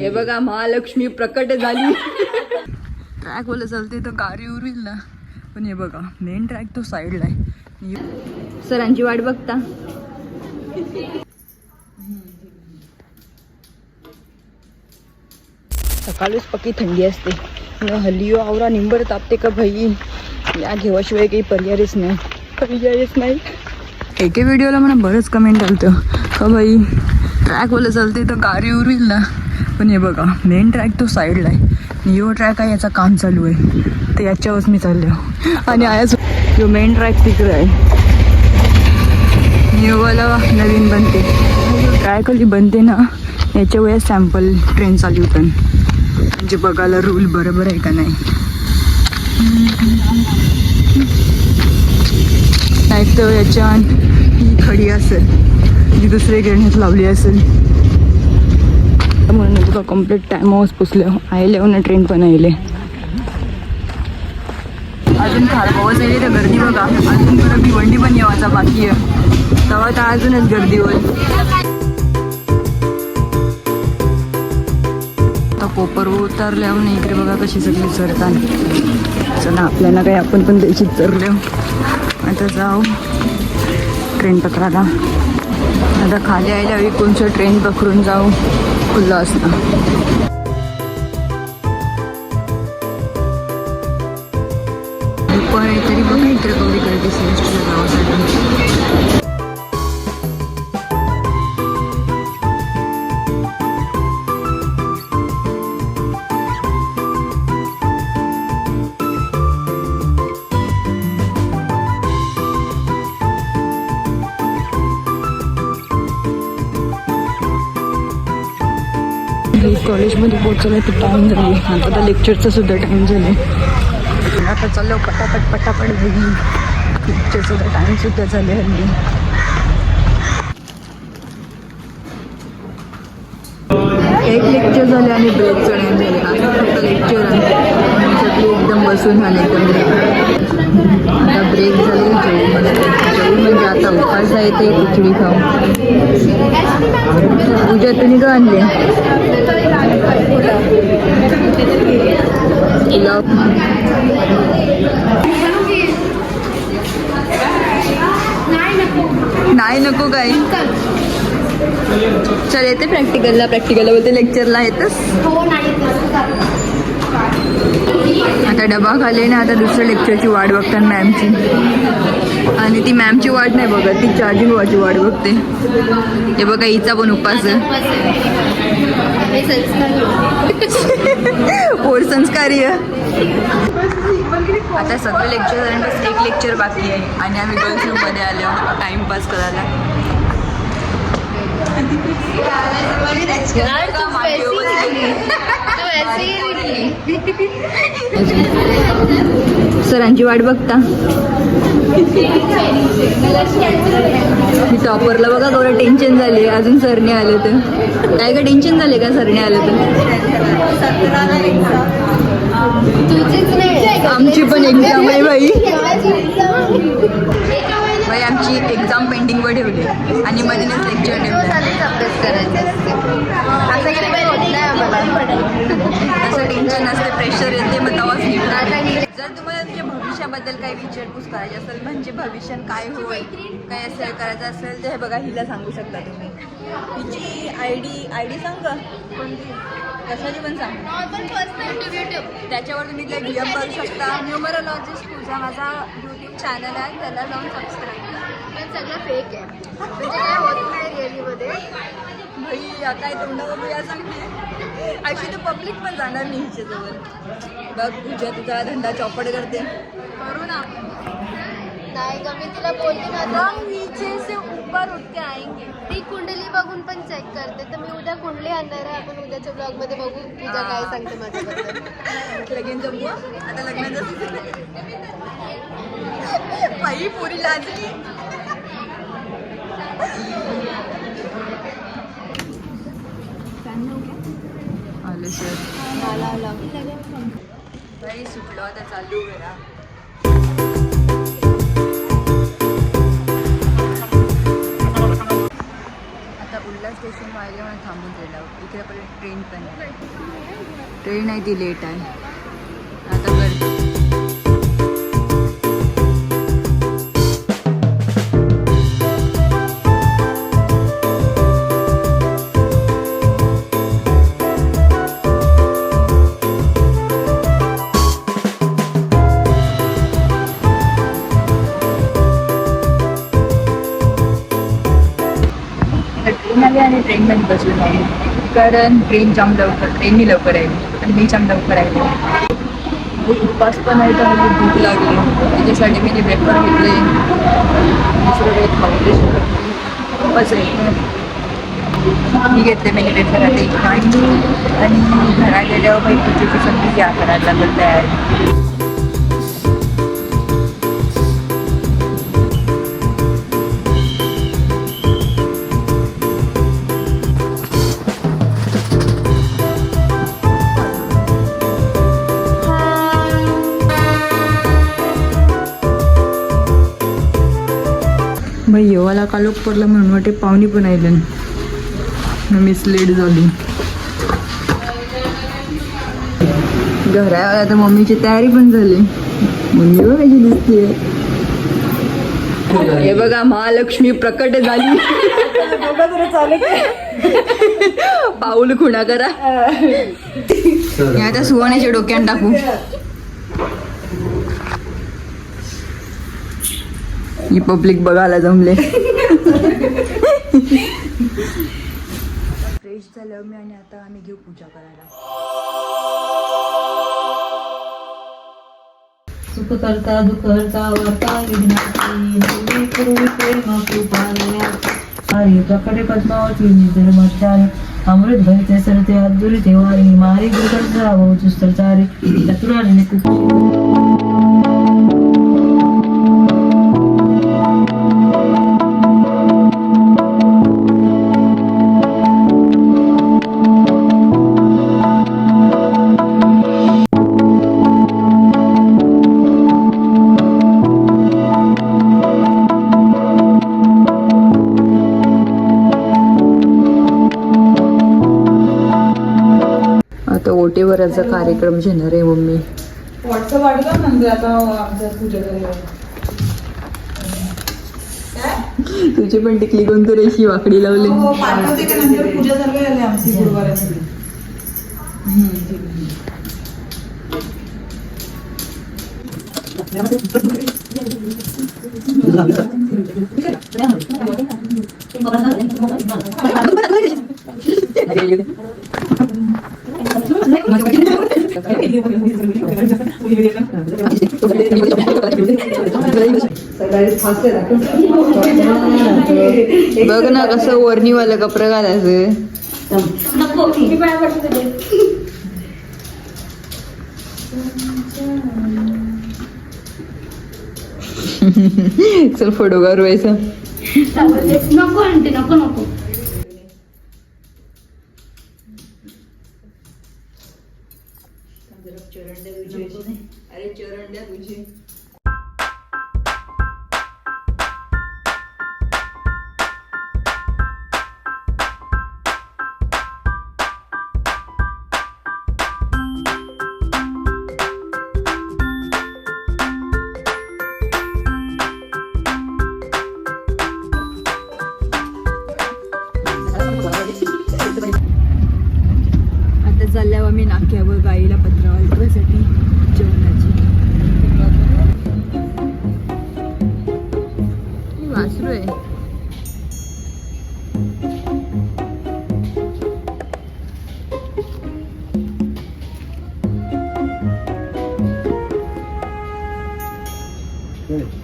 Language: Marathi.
हे बघा महालक्ष्मी प्रकट झाली. ट्रॅक वाला चालते तर गाडी उरविल ना, पण हे बघा मेन ट्रॅक तो साईडला आहे. सरांची वाट बघता. सकाळीच पक्की थंडी असते. हल्ली आवरा निंबर तापते का भाई, या घेवाशिवाय काही पर्यायच नाही. एके व्हिडिओला मला बरंच कमेंट आलतं का भाई ट्रॅकवाला चालते तर गाडी उरविल ना, पण हे बघा मेन ट्रॅक तो साईडला आहे. यो ट्रॅक आहे, याचं काम चालू आहे, तर याच्यावरच मी चाललो. आणि आज जो मेन ट्रॅक तिकडे आहे, न्यूवाला नवीन बनते. ट्रॅकवाली बनते ना, याच्या वेळेस सॅम्पल ट्रेन चालू होतं, म्हणजे बघायला रूल बरोबर आहे का नाही. नाही तर याच्या ही खडी असेल जी दुसऱ्या गिरण्यात लावली असेल, म्हणून तुका कम्प्लीट टाइम हाऊस पुसले आयले ना. ट्रेन पण आयले. अजून फार पाऊस आहे तर गर्दी बघा. अजून परत भिवंडी पण येवाचा बाकी आहे, तेव्हा तर अजूनच गर्दी होईल. आता कोपर उतरल्यावर इकडे बघा कशी सगळी चढतात. चला आपल्याला काही आपण पण त्याची चरलो. आता जाऊ ट्रेन पकडायला. आता खाली यायला हवी, कोणचं ट्रेन पकडून जाऊ, खुल्लं असतं. पण तरी बघा इकडे कवडी करते सिलेस्टच्या गावासाठी. कॉलेजमध्ये पोहोचलं तर टाईम झाली. आता लेक्चरचा सुद्धा टाईम झाले. आता चाललो पटापट बघी. लेक्चरचा टाईम सुद्धा झाले हल्ली. एक लेक्चर झाले आणि ब्रेकचा टाईम झाले. आता फक्त लेक्चर आणि सगळी एकदम बसून झाले एकदम ब्रेक. आता ब्रेक झाले. जेवू म्हणजे आता उपास आहे ते खिचडी खाऊ. पूजा तुम्ही का आणले? नाही नको काय. चल येते प्रॅक्टिकलला बोलते लेक्चरला येतच. आता डबा खाले ना, आता दुसऱ्या लेक्चरची वाट बघतात मॅमची. आणि ती मॅमची वाट नाही बघत, ती चार्जिंग वाची वाट बघते. हे बघा हिचा पण उपास आहे. पोर संस्कारी आहे. आता सगळं लेक्चर झालं, बस एक लेक्चर बाकी आहे आणि आम्ही गर्ल्स रूममध्ये आलो टाइमपास करायला. सरांची वाट बघता. टॉपरला बघा थोडं टेन्शन झाले, अजून सरने आले तर. काय का टेन्शन झाले का सरने आले तर? आमची पण एक्झाम आहे भाई. आमची एक्झाम पेंडिंगवर ठेवली आणि मध्येच लेक्चर ठेवलं. असं टेन्शन असते, प्रेशर येते, मग तेव्हाच निघणार. जर तुम्हाला तुमच्या भविष्याबद्दल काही विचारपूस करायची असेल, म्हणजे भविष्यात काय होईल, काय असेल करायचं असेल, तर हे बघा हिला सांगू शकता तुम्ही. हिची आय डी सांगा, कशाची पण सांगा. त्याच्यावर तुम्ही ते DM करू शकता. न्यूमरोलॉजिस्ट पूजा माझा यूट्यूब चॅनल आहे, त्याला जाऊन सबस्क्राईब करा. पण सगळं फेक आहे, म्हणजे काय होत नाही रिअलीमध्ये. भाई काय तोंडावर या सांगते. ॲक्च्युली पब्लिक पण जाणार नाही हिच्याजवळ. बघ पूजा तुझा धंदा चौपट करते. करू ना. नाही ग, मी तिला बोलते ना, नीचे से ऊपर उठ के आएंगे. ती कुंडली बघून पण चेक करते, तर मी उद्या कुंडली आणणार आहे. आपण उद्याच्या ब्लॉगमध्ये बघू पूजा काय सांगते माझ्याबद्दल. लगीन जमू आता लग्नाचं. बाई पुरी लाजली. आले सर. बाई सुटलो आता चालू करा. आता उल्हास स्टेशन व्हायला म्हणून थांबून गेला इकडे पर्यंत ट्रेन पण आहे. ट्रेन आहे ती लेट आहे आता गर्दी. ट्रेन आली आणि ट्रेनमध्ये बसलो नाही कारण ट्रेननी लवकर आहे आणि मी जाम लवकर आहे. उपवास पण आहे तर मला भूक लागली त्याच्यासाठी मी पेपर घेतले. दुसरं काही फाउंडेशन बस आहे मी घेतले मी पेपर आता एक आणि घरात गेल्यावर काही पूजेची संधी घ्या करायला लागत तयारी. बाई येवाला कालोख पडला म्हणून वाटे पाहुणी पण आले मिस लेट झाली. घरावर आता मम्मीची तयारी पण झाली. मम्मी कशी दिसते हे बघा महालक्ष्मी प्रकट झाली. पाऊल खुणा करा हे आता सुहाण्याच्या डोक्यात टाकू. ही पब्लिक बघायला जमले. फ्रेश झालं मी आणि आता आम्ही घेऊ पूजा करायला. सुख करता दुःख करता वार्ता विघ्नाची पूर्वी प्रेम कृपालयाची हरी प्रकटे पद्मावती निर्जलमचारी अमृत भरते सरते अधुरी देवारी मारी गुरुकर्ता भाऊ चुस्तर चारी चतुराने आता ओटेवराचा कार्यक्रम घेणार आहे मम्मी. व्हॉट्सअप वाटलं म्हणजे आता आमच्या पूजा करायला. तुझी पण टिकली कोणती रेशी वाकडी लावली. पाठवते का नंतर पूजा चालू झाली आमची गुरुवाराची. बघ ना कसं वरणीवालं कपडे घालायचं. चल फोटो काढू व्हायचं. नको आणते नको नको. अरे चरण द्या तुझे. आता चालल्यावर आम्ही नाक्यावर गाईला पत्रावळ ठेवायसाठी जेवणाची. वासरू आहे. Good.